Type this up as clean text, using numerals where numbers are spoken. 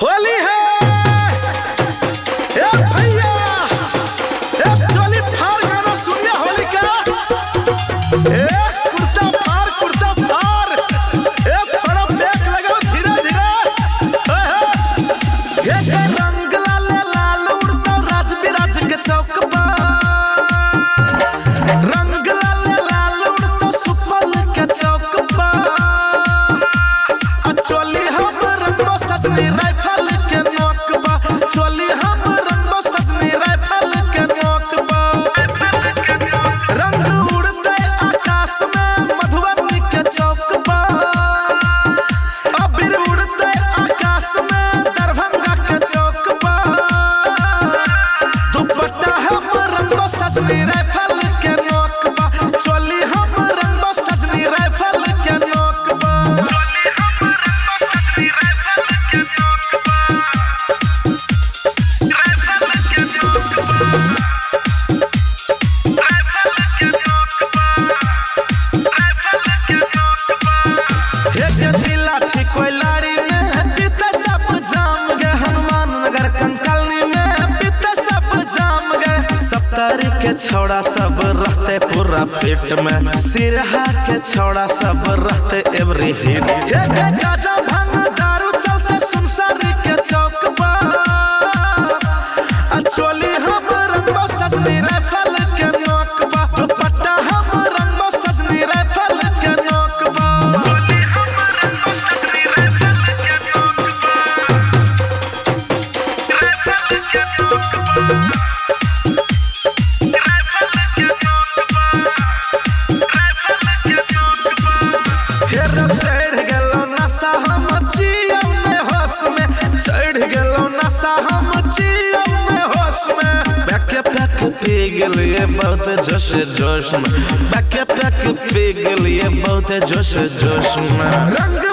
होली है ए भैया ए चोली फाड़ गाना सुनिए होली का ए कुर्ता फाड़ ए थोड़ा ब्रेक लगाओ धीरे धीरे ये रंग लाल उड़ता राज बिराज के चौक पर रंग लाल उड़ता सुपल के चौक पर चोली हम रंगो सजनी राइफल के नोक बा चोली हम रंगो सजनी राइफल के नोक बा रंग उड़ते आकाश में मधुबनी के चौक बा अबीर उड़ते आकाश में दरभंगा के चौक बा दुपट्टा हम रंगो सजनी राइफल के नोक बा चोली हम रंगो सजनी राइफल के नोक बा के छौड़ा सब रहते पूरा फिट में सिरहा के छौड़ा सब रहते एवरी हिट गाजा भांग दारू चलते सुनसारी के चौक पर चोली हम रंगो सजनी राइफल के नोक बा दुपट्टा हम रंगो सजनी राइफल के नोक बा पी गलिए बहुत जोश जोश में पैक पी गलिए बहुत जोश जोश में रंग